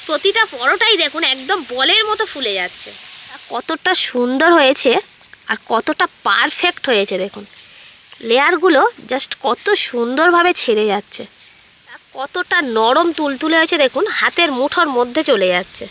প্রতিটা পরোটাই দেখুন একদম বলের মতো ফুলে যাচ্ছে। কতটা সুন্দর হয়েছে আর কতটা পারফেক্ট হয়েছে দেখুন, লেয়ারগুলো জাস্ট কত সুন্দরভাবে ছেড়ে যাচ্ছে, কতটা নরম তুলতুলে হয়েছে দেখুন, হাতের মুঠোর মধ্যে চলে যাচ্ছে।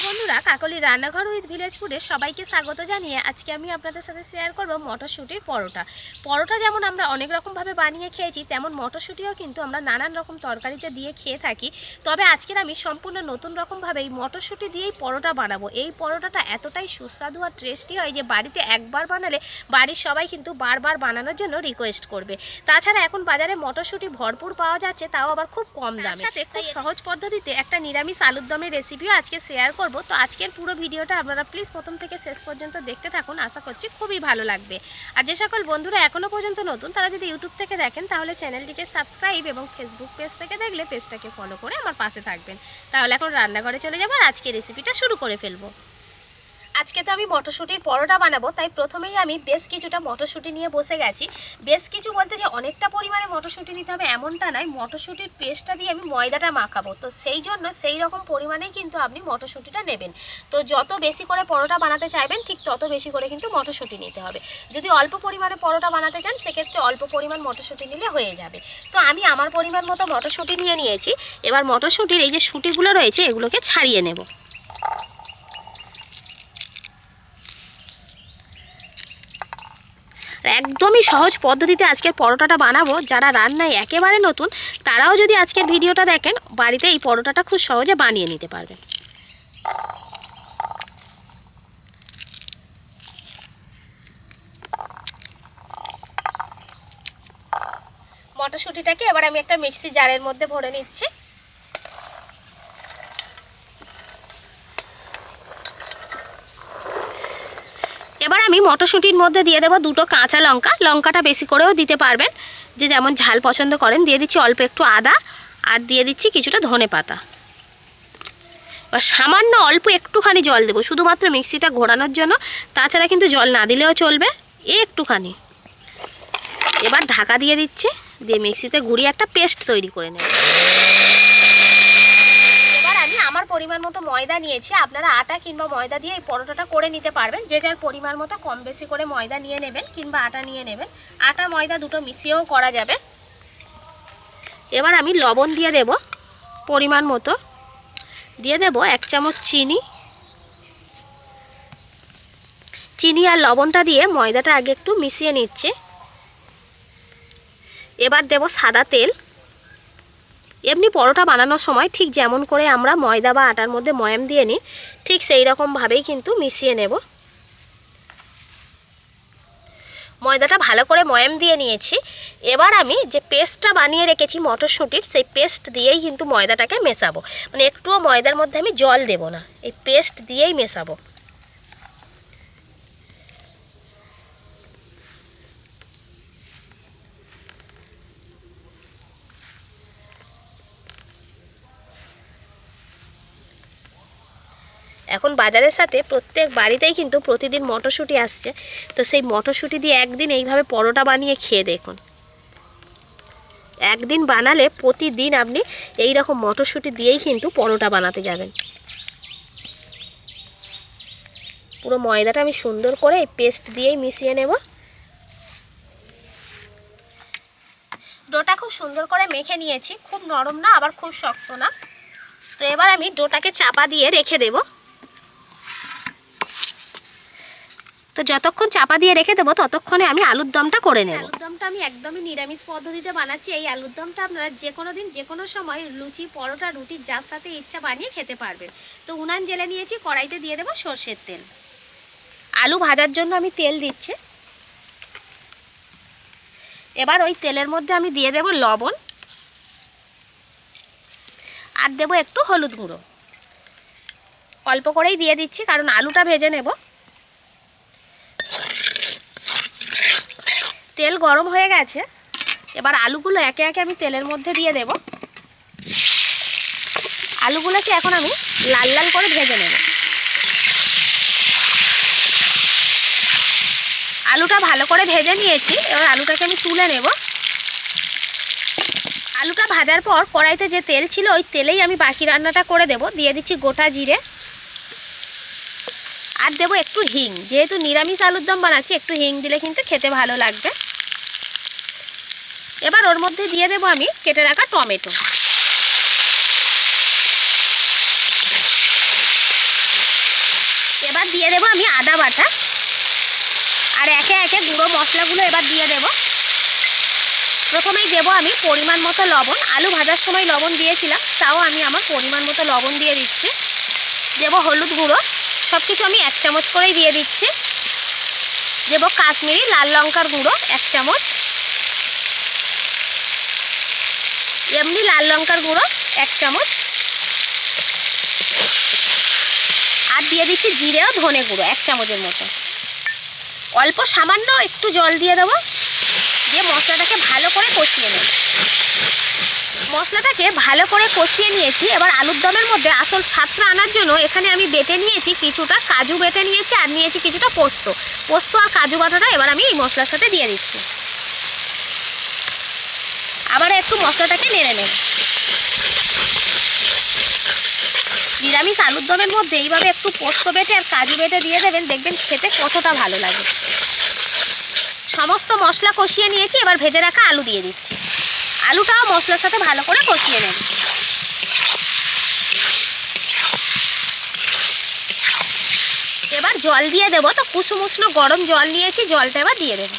বন্ধুরা, কাকলি রান্নাঘর উইথ ভিলেজ ফুডে সবাইকে স্বাগত জানিয়ে আজকে আমি আপনাদের সাথে শেয়ার করব মটরশুঁটির পরোটা। পরোটা যেমন আমরা অনেক রকমভাবে বানিয়ে খেয়েছি, তেমন মটরশুঁটিও কিন্তু আমরা নানান রকম তরকারিতে দিয়ে খেয়ে থাকি। তবে আজকের আমি সম্পূর্ণ নতুন রকমভাবে এই মটরশুঁটি দিয়েই পরোটা বানাবো। এই পরোটাটা এতটাই সুস্বাদু আর টেস্টি হয় যে বাড়িতে একবার বানালে বাড়ির সবাই কিন্তু বারবার বানানোর জন্য রিকোয়েস্ট করবে। তাছাড়া এখন বাজারে মটরশুঁটি ভরপুর পাওয়া যাচ্ছে, তাও আবার খুব কম দামে। সাথে খুব সহজ পদ্ধতিতে একটা নিরামিষ আলুর দমের রেসিপিও আজকে শেয়ার করব। তো আজকের পুরো ভিডিওটা আপনারা প্লিজ প্রথম থেকে শেষ পর্যন্ত দেখতে থাকুন, আশা করছি খুবই ভালো লাগবে। আর যে সকল বন্ধুরা এখনও পর্যন্ত নতুন, তারা যদি ইউটিউব থেকে দেখেন তাহলে চ্যানেলটিকে সাবস্ক্রাইব এবং ফেসবুক পেজ থেকে দেখলে পেজটাকে ফলো করে আমার পাশে থাকবেন। তাহলে এখন রান্নাঘরে চলে যাবো আর আজকের রেসিপিটা শুরু করে ফেলবো। আজকে তো আমি মটরশুঁটির পরোটা বানাবো, তাই প্রথমেই আমি বেশ কিছুটা মটরশুঁটি নিয়ে বসে গেছি। বেশ কিছু বলতে যে অনেকটা পরিমাণে মটরশুঁটি নিতে হবে এমনটা নয়, মটরশুঁটির পেস্টটা দিয়ে আমি ময়দাটা মাখাবো, তো সেই জন্য সেই রকম পরিমাণেই কিন্তু আপনি মটরশুঁটিটা নেবেন। তো যত বেশি করে পরোটা বানাতে চাইবেন ঠিক তত বেশি করে কিন্তু মটরশুঁটি নিতে হবে। যদি অল্প পরিমাণে পরোটা বানাতে চান সেক্ষেত্রে অল্প পরিমাণ মটরশুঁটি নিলে হয়ে যাবে। তো আমি আমার পরিমাণ মতো মটরশুঁটি নিয়ে নিয়েছি। এবার মটরশুঁটির এই যে শুঁটিগুলো রয়েছে এগুলোকে ছাড়িয়ে নেব। একদমই সহজ পদ্ধতিতে আজকের পরোটাটা বানাবো। যারা রান্নায় একেবারে নতুন তারাও যদি আজকের ভিডিওটা দেখেন বাড়িতে এই পরোটাটা খুব সহজে বানিয়ে নিতে পারবেন। মটরশুঁটিটাকে এবার আমি একটা মিক্সি জারের মধ্যে ভরে নিচ্ছি। এবার আমি মটরশুঁটির মধ্যে দিয়ে দেবো দুটো কাঁচা লঙ্কা, লঙ্কাটা বেশি করেও দিতে পারবেন, যে যেমন ঝাল পছন্দ করেন। দিয়ে দিচ্ছি অল্প একটু আদা আর দিয়ে দিচ্ছি কিছুটা ধনেপাতা। এবার সামান্য অল্প একটুখানি জল দেবো শুধুমাত্র মিক্সিটা ঘোরানোর জন্য, তাছাড়া কিন্তু জল না দিলেও চলবে, একটুখানি। এবার ঢাকা দিয়ে দিচ্ছি, দিয়ে মিক্সিতে ঘুরিয়ে একটা পেস্ট তৈরি করে নেব। আমি আমার পরিমাণ মতো ময়দা নিয়েছি, আপনারা আটা কিংবা ময়দা দিয়ে এই পরোটাটা করে নিতে পারবেন। যে যার পরিমাণ মতো কম বেশি করে ময়দা নিয়ে নেবেন কিংবা আটা নিয়ে নেবেন, আটা ময়দা দুটো মিশিয়েও করা যাবে। এবার আমি লবণ দিয়ে দেব পরিমাণ মতো, দিয়ে দেব 1 চামচ চিনি। চিনি আর লবণটা দিয়ে ময়দাটা আগে একটু মিশিয়ে নিচ্ছে। এবার দেব সাদা তেল। এমনি পরোটা বানানোর সময় ঠিক যেমন করে আমরা ময়দা বা আটার মধ্যে ময়াম দিয়ে নিই ঠিক সেই রকমভাবেই কিন্তু মিশিয়ে নেব। ময়দাটা ভালো করে ময়াম দিয়ে নিয়েছি। এবার আমি যে পেস্টটা বানিয়ে রেখেছি মটরশুঁটির, সেই পেস্ট দিয়েই কিন্তু ময়দাটাকে মেশাবো। মানে একটুও ময়দার মধ্যে আমি জল দেব না, এই পেস্ট দিয়েই মেশাবো। এখন বাজারের সাথে প্রত্যেক বাড়িতেই কিন্তু প্রতিদিন মটরশুঁটি আসছে, তো সেই মটরশুঁটি দিয়ে একদিন এইভাবে পরোটা বানিয়ে খেয়ে দেখুন। একদিন বানালে প্রতিদিন আপনি এই রকম মটরশুঁটি দিয়েই কিন্তু পরোটা বানাতে যাবেন। পুরো ময়দাটা আমি সুন্দর করে এই পেস্ট দিয়েই মিশিয়ে নেব। ডোটা খুব সুন্দর করে মেখে নিয়েছি, খুব নরম না আবার খুব শক্ত না। তো এবার আমি ডোটাকে চাপা দিয়ে রেখে দেব। তো যতক্ষণ চাপা দিয়ে রেখে দেবো ততক্ষণে আমি আলুর দমটা করে নেব। আলুর দমটা আমি একদমই নিরামিষ পদ্ধতিতে বানাচ্ছি। এই আলুর দমটা আপনারা যে কোনো দিন যে কোনো সময় লুচি পরোটা রুটি যার সাথে ইচ্ছা বানিয়ে খেতে পারবেন। তো উনান জেলে নিয়েছি, কড়াইতে দিয়ে দেবো সর্ষের তেল। আলু ভাজার জন্য আমি তেল দিচ্ছি। এবার ওই তেলের মধ্যে আমি দিয়ে দেব লবণ আর দেব একটু হলুদ গুঁড়ো। অল্প করেই দিয়ে দিচ্ছি কারণ আলুটা ভেজে নেব। তেল গরম হয়ে গেছে, এবার আলুগুলো একে একে আমি তেলের মধ্যে দিয়ে দেব। আলুগুলোকে এখন আমি লাল লাল করে ভেজে নেব। আলুটা ভালো করে ভেজে নিয়েছি, এবার আলুটাকে আমি তুলে নেব। আলুটা ভাজার পর কড়াইতে যে তেল ছিল ওই তেলেই আমি বাকি রান্নাটা করে দেব। দিয়ে দিচ্ছি গোটা জিরে, আর দেবো একটু হিং। যেহেতু নিরামিষ আলুর দম বানাচ্ছি, একটু হিং দিলে কিন্তু খেতে ভালো লাগবে। এবার ওর মধ্যে দিয়ে দেবো আমি কেটে রাখা টমেটো। এবার দিয়ে দেবো আমি আদা বাটা, আর একে একে গুঁড়ো মশলাগুলো এবার দিয়ে দেব। প্রথমেই দেবো আমি পরিমাণ মতো লবণ। আলু ভাজার সময় লবণ দিয়েছিলাম, তাও আমি আমার পরিমাণ মতো লবণ দিয়ে দিচ্ছি। দেবো হলুদ গুঁড়ো, সব কিছু আমি 1 চামচ করেই দিয়ে দিচ্ছি। দেবো কাশ্মীরি লাল লঙ্কার গুঁড়ো 1 চামচ, এমনি লাল লঙ্কার গুঁড়ো 1 চামচ, আর দিয়ে দিচ্ছি জিরে ও ধনে গুঁড়ো 1 চামচের মতো। অল্প সামান্য একটু জল দিয়ে দেবো, দিয়ে মশলাটাকে ভালো করে কষিয়ে নেব। মশলাটাকে ভালো করে কষিয়ে নিয়েছি। এবার আলুর দমের মধ্যে আসল স্বাদটা আনার জন্য এখানে আমি বেটে নিয়েছি কিছুটা কাজু, বেটে নিয়েছি, আর নিয়েছি কিছুটা পোস্ত আর কাজু বাটাটা এবার আমি এই মশলার সাথে দিয়ে দিচ্ছি। আবার একটু মশলাটাকে নেড়ে নেব। নিরামিষ আলুর দমের মধ্যে এইভাবে একটু পোস্ত বেটে আর কাজু বেটে দিয়ে দেবেন, দেখবেন খেতে কতটা ভালো লাগে। সমস্ত মশলা কষিয়ে নিয়েছি, এবার ভেজে রাখা আলু দিয়ে দিচ্ছি। আলুটাও মশলার সাথে ভালো করে কষিয়ে নেব। এবার জল দিয়ে দেবো। তো কুসুম উষ্ণ গরম জল নিয়েছি, জলটা এবার দিয়ে দেবো।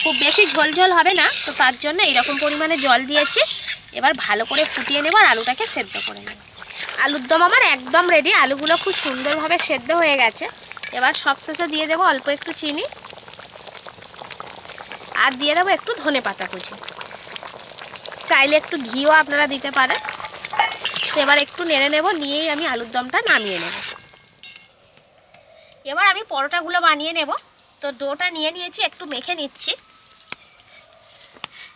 খুব বেশি ঝোল ঝোল হবে না, তো তার জন্য এইরকম পরিমাণে জল দিয়েছি। এবার ভালো করে ফুটিয়ে নেব আর আলুটাকে সেদ্ধ করে নেব। আলুর দম আমার একদম রেডি। আলুগুলো খুব সুন্দরভাবে সেদ্ধ হয়ে গেছে। এবার সবশেষে দিয়ে দেবো অল্প একটু চিনি, আর দিয়ে দেবো একটু ধনে পাতা কুচি। চাইলে একটু ঘিও আপনারা দিতে পারেন। তো এবার একটু নেড়ে নেব, নিয়েই আমি আলুর দমটা নামিয়ে নেব। এবার আমি পরোটাগুলো বানিয়ে নেব। তো ডোটা নিয়ে নিয়েছি, একটু মেখে নিচ্ছি।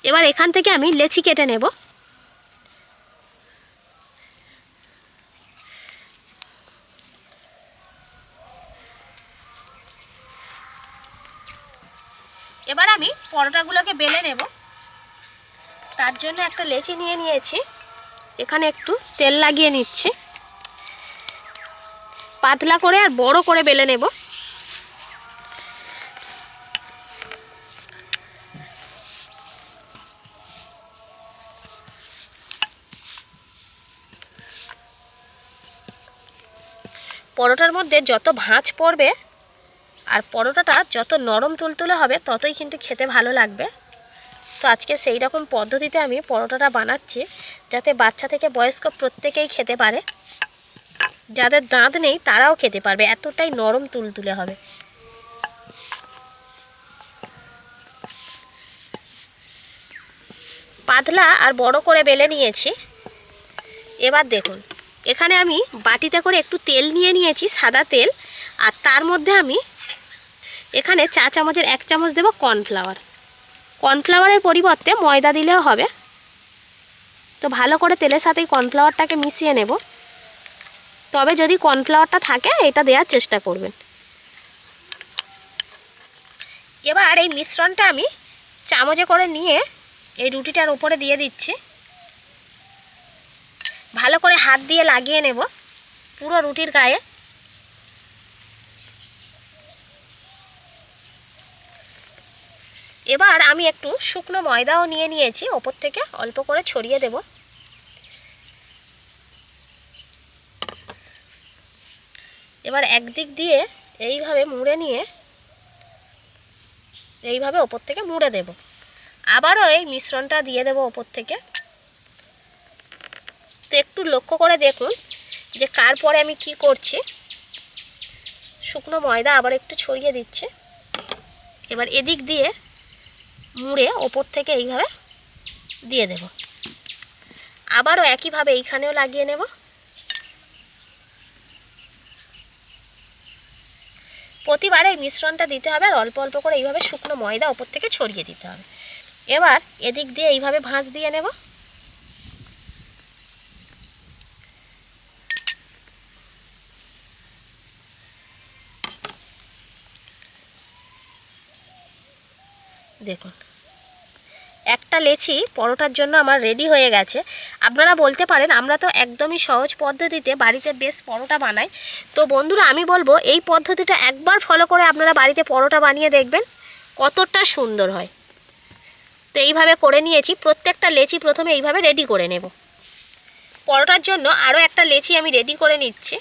এবার এখান থেকে আমি লেচি কেটে নেব। এবার আমি পরোটাগুলোকে বেলে নেব। তার জন্য একটা লেচি নিয়ে নিয়েছি, এখানে একটু তেল লাগিয়ে নিচ্ছি। পাতলা করে আর বড় করে বেলে নেব। পরোটার মধ্যে যত ভাঁজ পড়বে আর পরোটাটা যত নরম তুলতুলে হবে, ততই কিন্তু খেতে ভালো লাগবে। তো আজকে সেই রকম পদ্ধতিতে আমি পরোটাটা বানাচ্ছি, যাতে বাচ্চা থেকে বয়স্ক প্রত্যেকেই খেতে পারে। যাদের দাঁত নেই তারাও খেতে পারবে, এতটাই নরম তুলতুলে হবে। পাতলা আর বড় করে বেলে নিয়েছি। এবার দেখুন, এখানে আমি বাটিতে করে একটু তেল নিয়ে নিয়েছি, সাদা তেল। আর তার মধ্যে আমি এখানে 4 চামচের 1 চামচ দেব কর্নফ্লাওয়ার। কর্নফ্লাওয়ারের পরিবর্তে ময়দা দিলেও হবে। তো ভালো করে তেলের সাথেই কর্নফ্লাওয়ারটাকে মিশিয়ে নেব। তবে যদি কর্নফ্লাওয়ারটা থাকে এটা দেওয়ার চেষ্টা করবেন। এবার এই মিশ্রণটা আমি চামচে করে নিয়ে এই রুটিটার উপরে দিয়ে দিচ্ছি। ভালো করে হাত দিয়ে লাগিয়ে নেব পুরো রুটির গায়ে। এবার আমি একটু শুকনো ময়দাও নিয়ে নিয়েছি, ওপর থেকে অল্প করে ছড়িয়ে দেব। এবার একদিক দিয়ে এইভাবে মুড়ে নিয়ে এইভাবে ওপর থেকে মুড়ে দেব। আবারও এই মিশ্রণটা দিয়ে দেব ওপর থেকে। তো একটু লক্ষ্য করে দেখুন যে কার পরে আমি কি করছি। শুকনো ময়দা আবার একটু ছড়িয়ে দিচ্ছি। এবার এদিক দিয়ে মুড়ে ওপর থেকে এইভাবে দিয়ে দেব। আবারও একইভাবে এইখানেও লাগিয়ে নেব। প্রতিবার এই মিশ্রণটা দিতে হবে, আর অল্প অল্প করে এইভাবে শুকনো ময়দা ওপর থেকে ছড়িয়ে দিতে হবে। এবার এদিক দিয়ে এইভাবে ভাঁজ দিয়ে নেব। দেখুন একটা লেচি পরোটার জন্য আমার রেডি হয়ে গেছে। আপনারা বলতে পারেন আমরা তো একদমই সহজ পদ্ধতিতে বাড়িতে বেশ পরোটা বানাই। তো বন্ধুরা আমি বলবো এই পদ্ধতিটা একবার ফলো করে আপনারা বাড়িতে পরোটা বানিয়ে দেখবেন কতটা সুন্দর হয়। তো এইভাবে করে নিয়েছি, প্রত্যেকটা লেচি প্রথমে এইভাবে রেডি করে নেব। পরোটার জন্য আরও একটা লেচি আমি রেডি করে নিচ্ছি।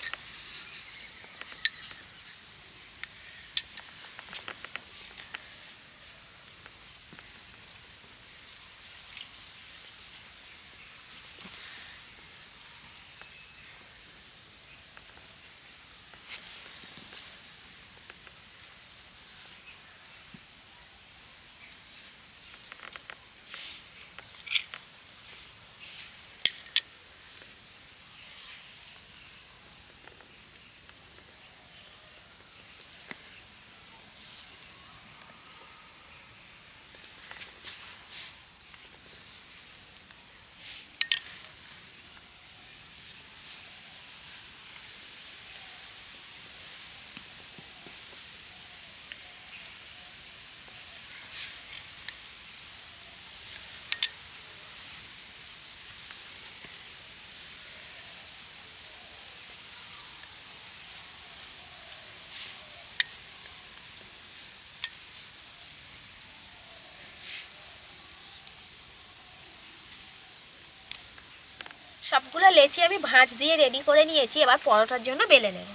সবগুলো লেচি আমি ভাঁজ দিয়ে রেডি করে নিয়েছি, এবার পরোটার জন্য বেলে নেব।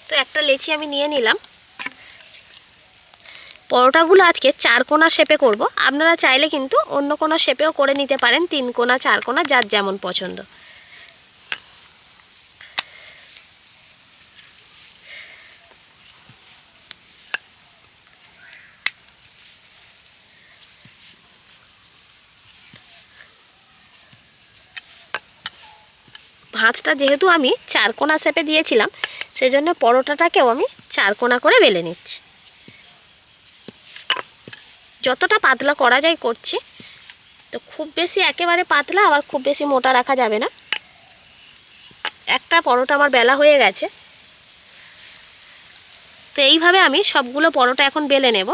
তো একটা লেচি আমি নিয়ে নিলাম। পরোটাগুলো আজকে 4 কোণা শেপে করব। আপনারা চাইলে কিন্তু অন্য কোনো শেপেও করে নিতে পারেন, 3 কোণা 4 কোণা যার যেমন পছন্দ। ভাঁজটা যেহেতু আমি 4 কোণা শেপে দিয়েছিলাম সেজন্য পরোটাটাকেও আমি 4 কোণা করে বেলে নিচ্ছি। যতটা পাতলা করা যায় করছি। তো খুব বেশি একেবারে পাতলা আবার খুব বেশি মোটা রাখা যাবে না। একটা পরোটা আমার বেলা হয়ে গেছে। তো এইভাবে আমি সবগুলো পরোটা এখন বেলে নেব।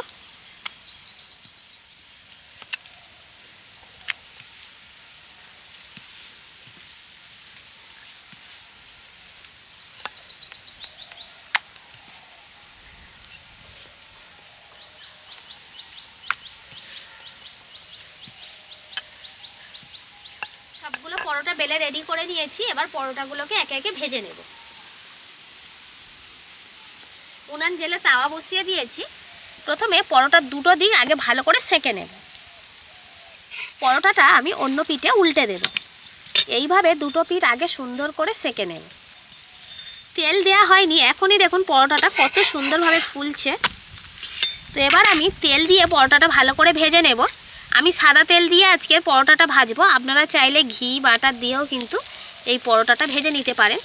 সবগুলো পরোটা বেলে রেডি করে নিয়েছি, এবার পরোটাগুলোকে একে একে ভেজে নেব। উনান জেলে তাওয়া বসিয়ে দিয়েছি। প্রথমে পরোটার দুটো দিক আগে ভালো করে সেঁকে নেব। পরোটাটা আমি অন্য পিঠে উল্টে দেব। এইভাবে দুটো পিঠ আগে সুন্দর করে সেঁকে নেব। তেল দেয়া হয়নি, এখনই দেখুন পরোটাটা কত সুন্দরভাবে ফুলছে। তো এবার আমি তেল দিয়ে পরোটাটা ভালো করে ভেজে নেব। আমি সাদা তেল দিয়ে আজকের পরোটাটা ভাজবো। আপনারা চাইলে ঘি বাটার দিয়েও কিন্তু এই পরোটাটা ভেজে নিতে পারেন।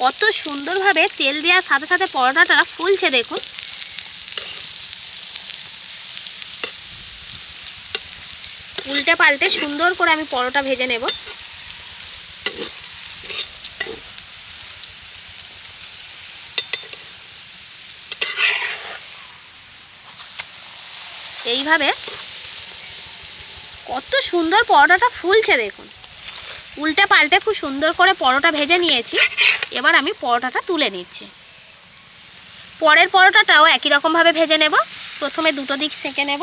কত সুন্দরভাবে তেল দেওয়ার সাথে সাথে পরোটাটা ফুলছে দেখুন। উল্টে পাল্টে সুন্দর করে আমি পরোটা ভেজে নেব। এইভাবে কত সুন্দর পরোটাটা ফুলছে দেখুন। উল্টে পাল্টে খুব সুন্দর করে পরোটা ভেজে নিয়েছি। এবার আমি পরোটাটা তুলে নিচ্ছি। পরের পরোটাটাও একই রকমভাবে ভেজে নেব। প্রথমে দুটো দিক সেঁকে নেব।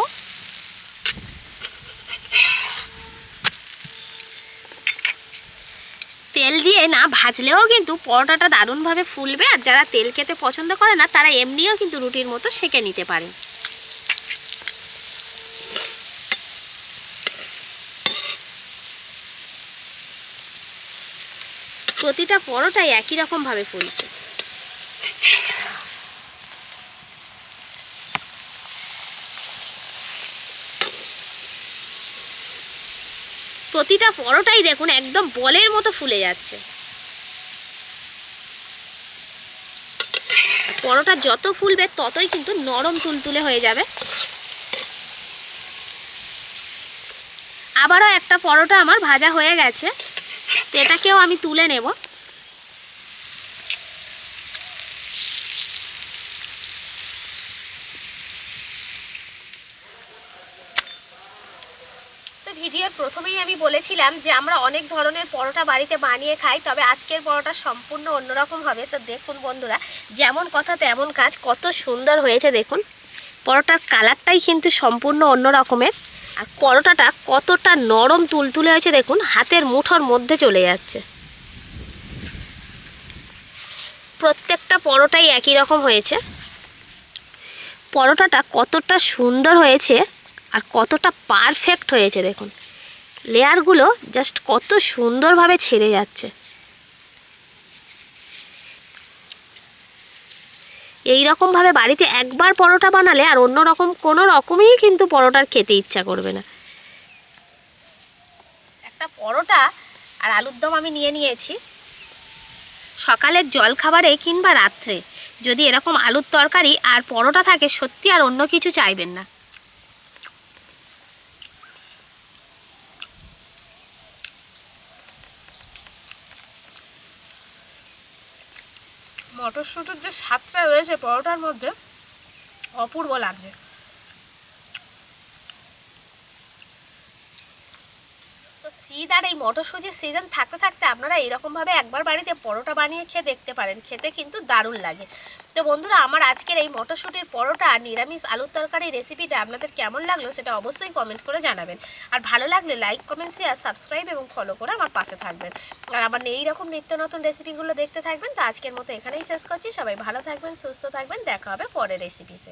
তেল দিয়ে না ভাজলেও কিন্তু পরোটাটা দারুণভাবে ফুলবে। আর যারা তেল খেতে পছন্দ করে না তারা এমনিও কিন্তু রুটির মতো সেঁকে নিতে পারেন। প্রতিটা পরোটাই একই রকমভাবে ফুলছে। প্রতিটা পরোটাই দেখুন একদম বলের মতো ফুলে যাচ্ছে। পরোটা যত ফুলবে ততই কিন্তু নরম তুলতুলে হয়ে যাবে। আবারও একটা পরোটা আমার ভাজা হয়ে গেছে, তো এটাকেও আমি তুলে নেব। ভিডিওর প্রথমেই আমি বলেছিলাম যে আমরা অনেক ধরনের পরোটা বাড়িতে বানিয়ে খাই, তবে আজকের পরোটা সম্পূর্ণ অন্যরকম হবে। তো দেখুন বন্ধুরা, যেমন কথা তেমন কাজ, কত সুন্দর হয়েছে দেখুন। পরোটার কালারটাই কিন্তু সম্পূর্ণ অন্য রকমের, আর পরোটাটা কতটা নরম তুলতুলে হয়েছে দেখুন, হাতের মুঠোর মধ্যে চলে যাচ্ছে। প্রত্যেকটা পরোটাই একই রকম হয়েছে। পরোটাটা কতটা সুন্দর হয়েছে আর কতটা পারফেক্ট হয়েছে দেখুন, লেয়ারগুলো জাস্ট কত সুন্দরভাবে ছেড়ে যাচ্ছে। এই রকমভাবে বাড়িতে একবার পরোটা বানালে আর অন্য রকম কোনো রকমই কিন্তু পরোটার খেতে ইচ্ছা করবে না। একটা পরোটা আর আলুর দম আমি নিয়ে নিয়েছি। সকালের জলখাবারে কিংবা রাত্রে যদি এরকম আলুর তরকারি আর পরোটা থাকে, সত্যি আর অন্য কিছু চাইবেন না। মটরশুঁটির যে স্বাদটা রয়েছে পরোটার মধ্যে, অপূর্ব লাগছে। তো শীত আর এই মটরশুঁটির সিজন থাকতে থাকতে আপনারা এইরকমভাবে একবার বাড়িতে পরোটা বানিয়ে খেয়ে দেখতে পারেন, খেতে কিন্তু দারুণ লাগে। তো বন্ধুরা, আমার আজকের এই মটরশুঁটির পরোটা আর নিরামিষ আলুর তরকারি রেসিপিটা আপনাদের কেমন লাগলো সেটা অবশ্যই কমেন্ট করে জানাবেন। আর ভালো লাগলে লাইক, কমেন্ট, শেয়ার, সাবস্ক্রাইব এবং ফলো করে আমার পাশে থাকবেন। আর আমার এইরকম নিত্য নতুন রেসিপিগুলো দেখতে থাকবেন। তো আজকের মতো এখানেই শেষ করছি। সবাই ভালো থাকবেন, সুস্থ থাকবেন, দেখা হবে পরের রেসিপিতে।